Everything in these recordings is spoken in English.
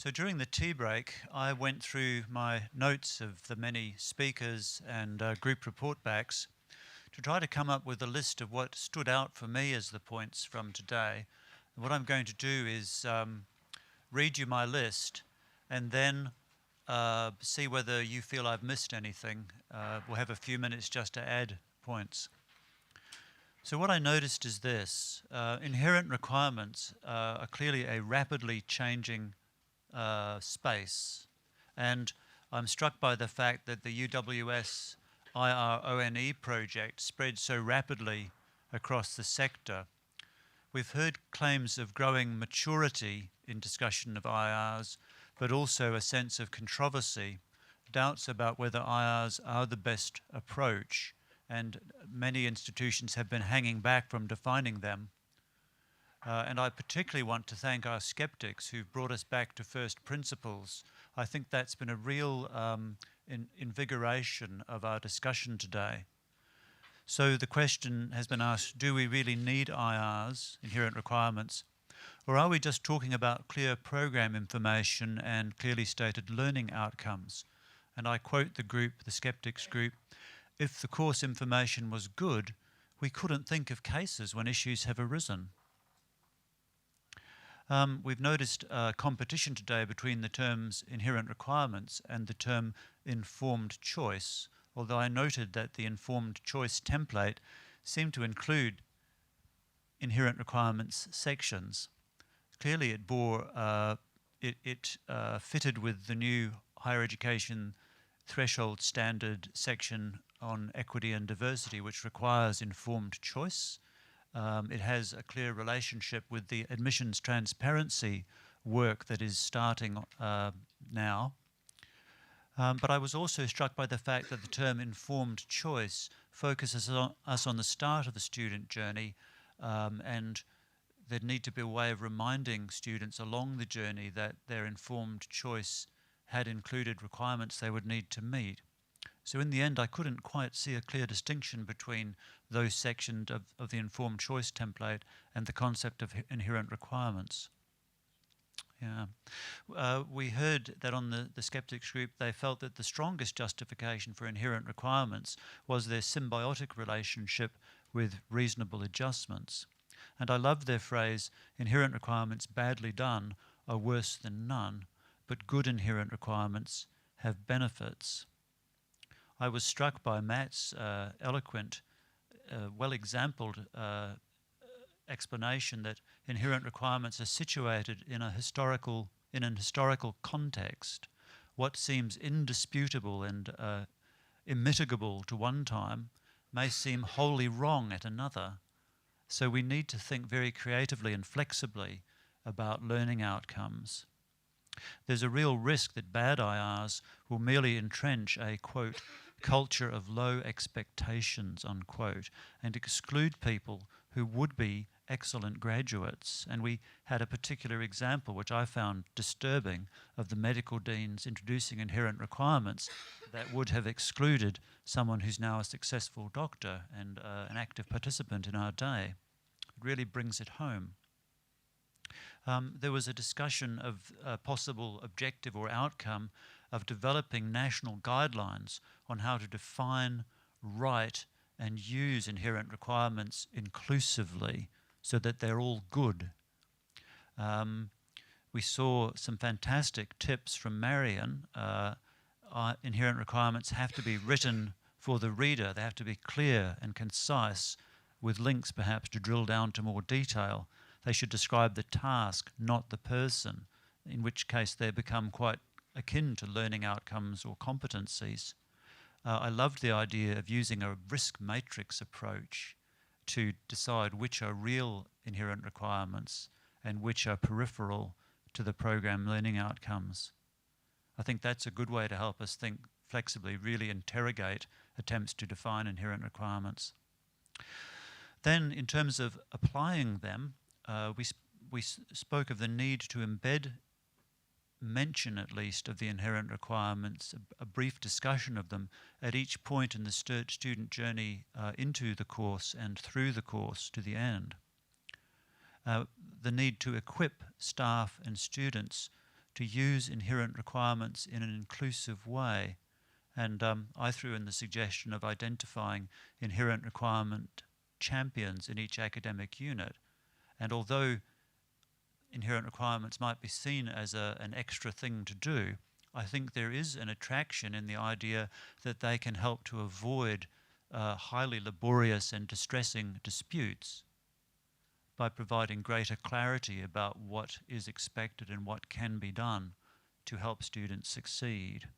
So during the tea break, I went through my notes of the many speakers and group report backs to try to come up with a list of what stood out for me as the points from today. And what I'm going to do is read you my list and then see whether you feel I've missed anything. We'll have a few minutes just to add points. So what I noticed is this. Inherent requirements are clearly a rapidly changing space. And I'm struck by the fact that the UWS IRONE project spread so rapidly across the sector. We've heard claims of growing maturity in discussion of IRs, but also a sense of controversy, doubts about whether IRs are the best approach, and many institutions have been hanging back from defining them. And I particularly want to thank our skeptics who've brought us back to first principles. I think that's been a real invigoration of our discussion today. So the question has been asked, do we really need IRs, inherent requirements, or are we just talking about clear program information and clearly stated learning outcomes? And I quote the group, the skeptics group, if the course information was good, we couldn't think of cases when issues have arisen. We've noticed competition today between the terms inherent requirements and the term informed choice, although I noted that the informed choice template seemed to include inherent requirements sections. Clearly it fitted with the new higher education threshold standard section on equity and diversity, which requires informed choice. It has a clear relationship with the admissions transparency work that is starting now. But I was also struck by the fact that the term informed choice focuses us on the start of the student journey, and there'd need to be a way of reminding students along the journey that their informed choice had included requirements they would need to meet. So in the end, I couldn't quite see a clear distinction between those sections of the informed choice template and the concept of inherent requirements. Yeah. We heard that on the skeptics group, they felt that the strongest justification for inherent requirements was their symbiotic relationship with reasonable adjustments. And I love their phrase, inherent requirements badly done are worse than none, but good inherent requirements have benefits. I was struck by Matt's eloquent, well-exampled explanation that inherent requirements are situated in an historical context. What seems indisputable and immitigable to one time may seem wholly wrong at another. So we need to think very creatively and flexibly about learning outcomes. There's a real risk that bad IRs will merely entrench a, quote, culture of low expectations, unquote, and exclude people who would be excellent graduates. And we had a particular example, which I found disturbing, of the medical deans introducing inherent requirements that would have excluded someone who's now a successful doctor and an active participant in our day. It really brings it home. There was a discussion of a possible objective or outcome of developing national guidelines on how to define, write, and use inherent requirements inclusively so that they're all good. We saw some fantastic tips from Marion. Inherent requirements have to be written for the reader. They have to be clear and concise, with links perhaps to drill down to more detail. They should describe the task, not the person, in which case they become quite akin to learning outcomes or competencies. I loved the idea of using a risk matrix approach to decide which are real inherent requirements and which are peripheral to the program learning outcomes. I think that's a good way to help us think flexibly, really interrogate attempts to define inherent requirements. Then, in terms of applying them, we spoke of the need to embed mention, at least, of the inherent requirements, a brief discussion of them at each point in the student journey into the course and through the course to the end. The need to equip staff and students to use inherent requirements in an inclusive way. And I threw in the suggestion of identifying inherent requirement champions in each academic unit. And although inherent requirements might be seen as an extra thing to do, I think there is an attraction in the idea that they can help to avoid highly laborious and distressing disputes by providing greater clarity about what is expected and what can be done to help students succeed.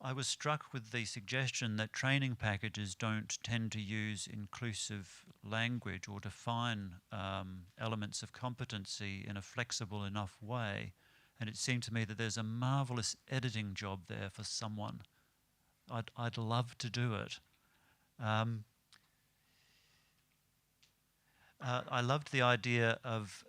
I was struck with the suggestion that training packages don't tend to use inclusive language or define elements of competency in a flexible enough way. And it seemed to me that there's a marvellous editing job there for someone. I'd love to do it. I loved the idea of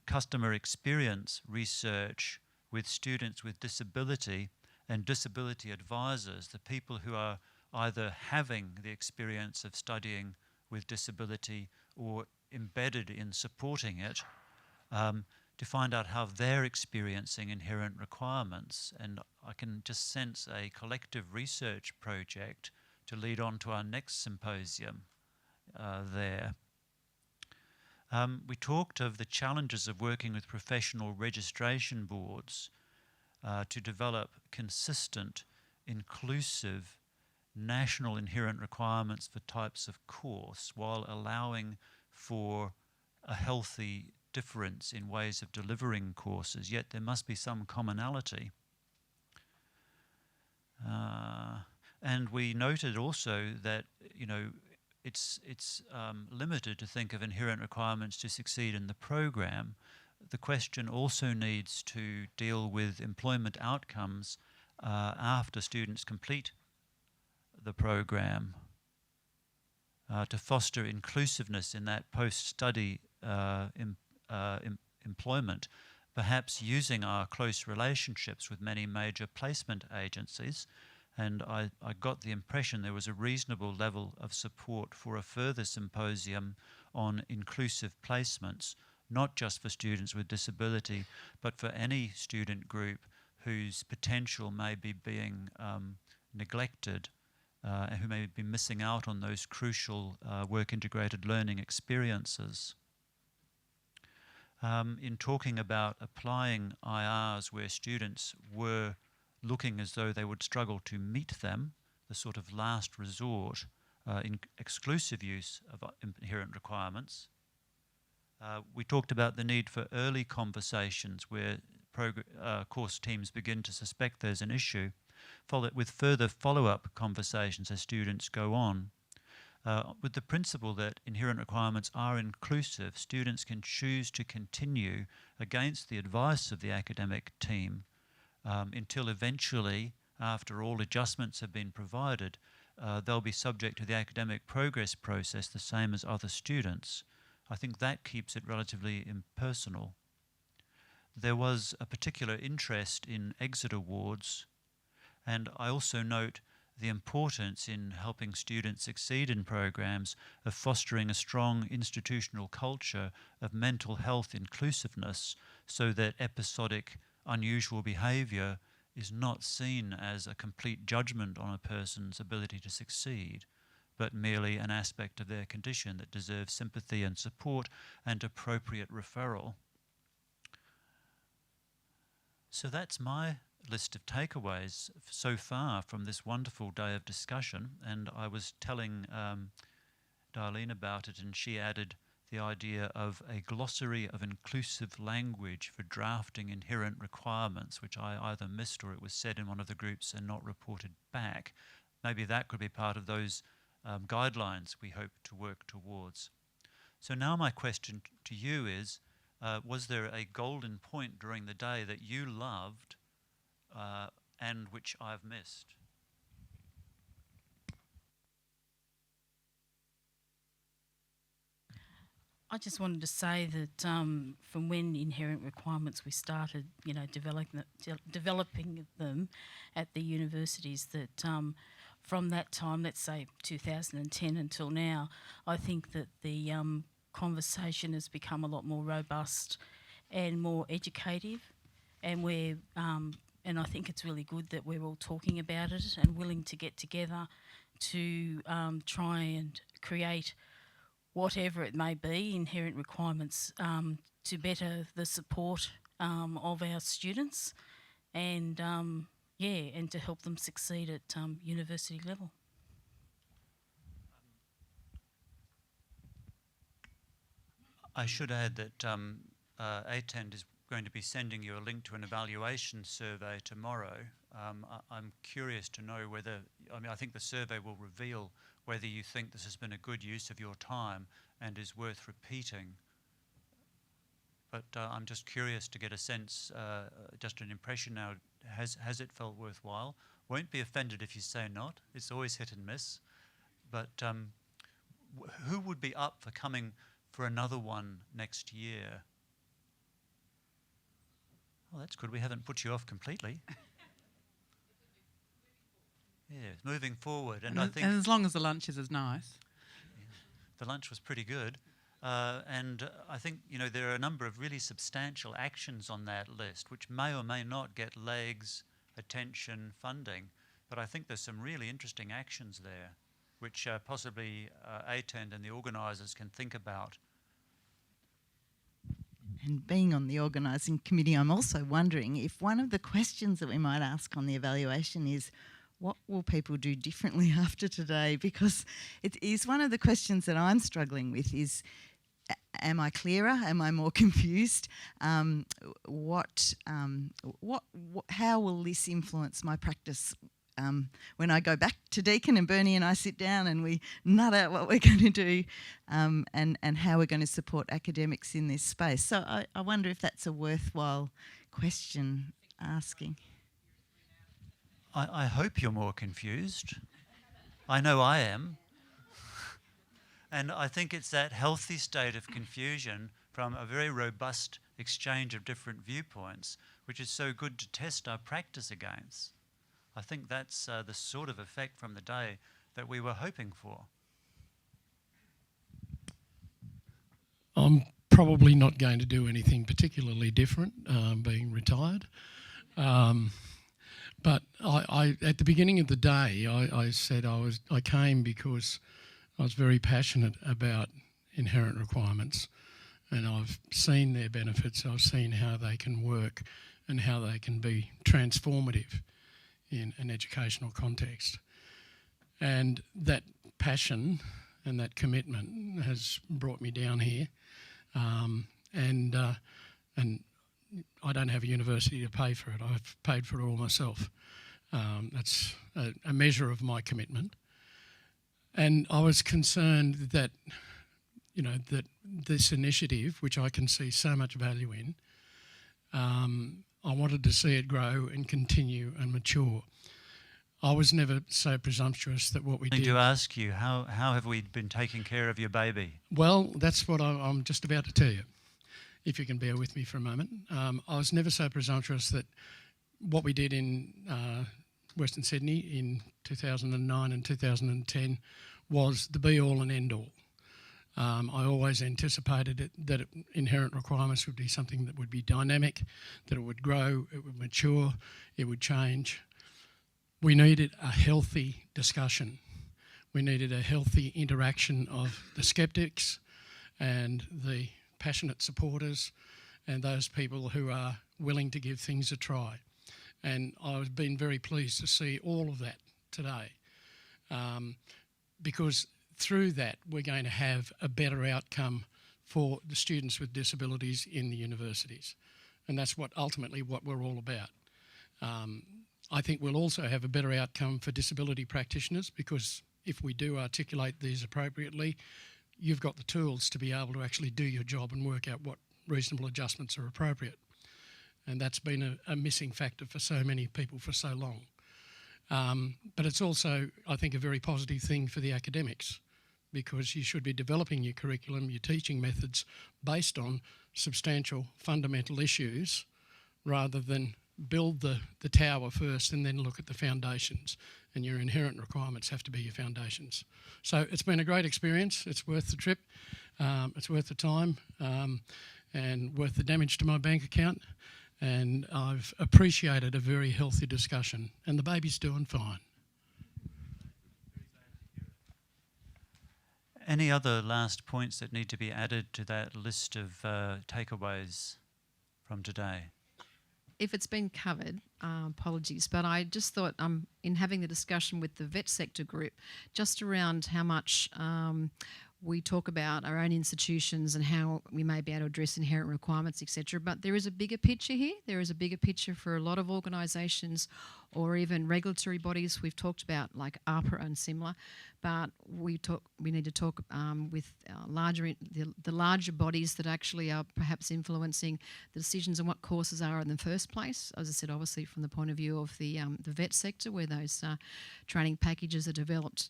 customer experience research with students with disability and disability advisors, the people who are either having the experience of studying with disability or embedded in supporting it, to find out how they're experiencing inherent requirements. And I can just sense a collective research project to lead on to our next symposium there. We talked of the challenges of working with professional registration boards to develop consistent, inclusive, national inherent requirements for types of course while allowing for a healthy difference in ways of delivering courses, yet there must be some commonality. And we noted also that, you know, it's limited to think of inherent requirements to succeed in the program. The question also needs to deal with employment outcomes after students complete the program, to foster inclusiveness in that post-study employment, perhaps using our close relationships with many major placement agencies. And I got the impression there was a reasonable level of support for a further symposium on inclusive placements, not just for students with disability, but for any student group whose potential may be being neglected, and who may be missing out on those crucial work-integrated learning experiences. In talking about applying IRs where students were looking as though they would struggle to meet them, the sort of last resort in exclusive use of inherent requirements, we talked about the need for early conversations where course teams begin to suspect there's an issue, followed with further follow-up conversations as students go on. With the principle that inherent requirements are inclusive, students can choose to continue against the advice of the academic team until eventually, after all adjustments have been provided, they'll be subject to the academic progress process the same as other students. I think that keeps it relatively impersonal. There was a particular interest in exit awards, and I also note the importance in helping students succeed in programs of fostering a strong institutional culture of mental health inclusiveness so that episodic unusual behaviour is not seen as a complete judgment on a person's ability to succeed, but merely an aspect of their condition that deserves sympathy and support and appropriate referral. So that's my list of takeaways so far from this wonderful day of discussion, and I was telling Darlene about it, and she added the idea of a glossary of inclusive language for drafting inherent requirements, which I either missed or it was said in one of the groups and not reported back. Maybe that could be part of those guidelines we hope to work towards. So now my question to you is, was there a golden point during the day that you loved and which I've missed? I just wanted to say that from when inherent requirements we started, you know, developing them at the universities, that from that time, let's say 2010 until now, I think that the conversation has become a lot more robust and more educative, and and I think it's really good that we're all talking about it and willing to get together to try and create whatever it may be, inherent requirements, to better the support of our students and and to help them succeed at university level. I should add that ATEND is going to be sending you a link to an evaluation survey tomorrow. I'm curious to know whether, I think the survey will reveal whether you think this has been a good use of your time and is worth repeating. But I'm just curious to get a sense, just an impression now, has it felt worthwhile? Won't be offended if you say not. It's always hit and miss. But who would be up for coming for another one next year? Well, that's good. We haven't put you off completely. Yeah, moving forward. And I think, and as long as the lunch is as nice. Yeah, the lunch was pretty good. And I think, there are a number of really substantial actions on that list, which may or may not get legs, attention, funding. But I think there's some really interesting actions there, which possibly ATEND and the organisers can think about. And being on the organising committee, I'm also wondering if one of the questions that we might ask on the evaluation is, what will people do differently after today? Because it is one of the questions that I'm struggling with is, am I clearer? Am I more confused? How will this influence my practice when I go back to Deakin and Bernie and I sit down and we nut out what we're going to do and how we're going to support academics in this space? So I wonder if that's a worthwhile question asking. I hope you're more confused. I know I am. And I think it's that healthy state of confusion from a very robust exchange of different viewpoints, which is so good to test our practice against. I think that's the sort of effect from the day that we were hoping for. I'm probably not going to do anything particularly different, being retired. But I at the beginning of the day, I said I came because I was very passionate about inherent requirements, and I've seen their benefits. I've seen how they can work and how they can be transformative in an educational context. And that passion and that commitment has brought me down here. And I don't have a university to pay for it. I've paid for it all myself. That's a measure of my commitment. And I was concerned that, that this initiative, which I can see so much value in, I wanted to see it grow and continue and mature. I was never so presumptuous that what we did... I need to ask you, how have we been taking care of your baby? Well, that's what I'm just about to tell you, if you can bear with me for a moment. I was never so presumptuous that what we did in Western Sydney in 2009 and 2010 was the be-all and end-all. I always anticipated that inherent requirements would be something that would be dynamic, that it would grow, it would mature, it would change. We needed a healthy discussion. We needed a healthy interaction of the skeptics and the passionate supporters and those people who are willing to give things a try. And I've been very pleased to see all of that today, because through that we're going to have a better outcome for the students with disabilities in the universities. And that's ultimately what we're all about. I think we'll also have a better outcome for disability practitioners, because if we do articulate these appropriately, you've got the tools to be able to actually do your job and work out what reasonable adjustments are appropriate. And that's been a missing factor for so many people for so long. But it's also, I think, a very positive thing for the academics, because you should be developing your curriculum, your teaching methods based on substantial fundamental issues rather than build the tower first and then look at the foundations. And your inherent requirements have to be your foundations. So it's been a great experience. It's worth the trip. It's worth the time and worth the damage to my bank account. And I've appreciated a very healthy discussion. And the baby's doing fine. Any other last points that need to be added to that list of takeaways from today? If it's been covered, apologies, but I just thought in having the discussion with the vet sector group, just around how much we talk about our own institutions and how we may be able to address inherent requirements, etc. But there is a bigger picture here. There is a bigger picture for a lot of organisations or even regulatory bodies. We've talked about like ARPA and similar, but we need to talk with the larger bodies that actually are perhaps influencing the decisions on what courses are in the first place. As I said, obviously from the point of view of the vet sector, where those training packages are developed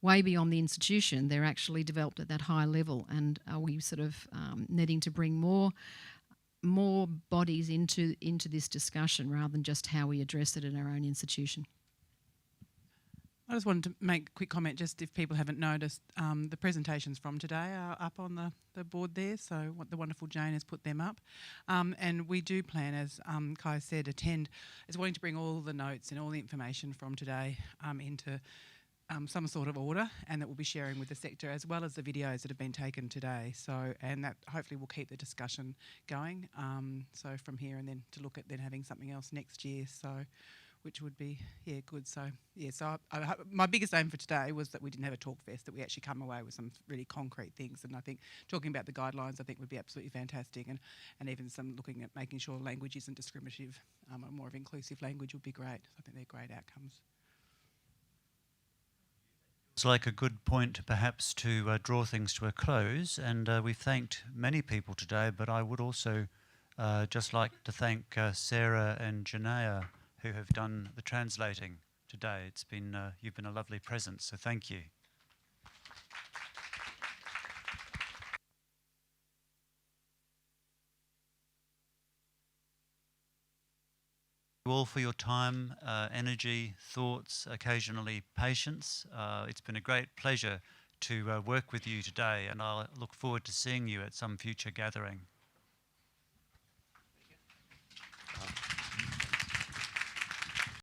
way beyond the institution, they're actually developed at that high level. And are we sort of needing to bring more bodies into this discussion rather than just how we address it in our own institution? I just wanted to make a quick comment, just if people haven't noticed, the presentations from today are up on the board there, so what the wonderful Jane has put them up. And we do plan, as Kai said, is wanting to bring all the notes and all the information from today into some sort of order, and that we'll be sharing with the sector, as well as the videos that have been taken today. So, and that hopefully will keep the discussion going. So from here, and then to look at then having something else next year. So, which would be good. So so my biggest aim for today was that we didn't have a talk fest, that we actually come away with some really concrete things. And I think talking about the guidelines, I think would be absolutely fantastic, and even some looking at making sure language isn't discriminative, more of inclusive language would be great. I think they're great outcomes. It's like a good point perhaps to draw things to a close, and we've thanked many people today, but I would also just like to thank Sarah and Janaea, who have done the translating today. It's been you've been a lovely presence, so thank you. You all for your time, energy, thoughts, occasionally patience. It's been a great pleasure to work with you today, and I look forward to seeing you at some future gathering.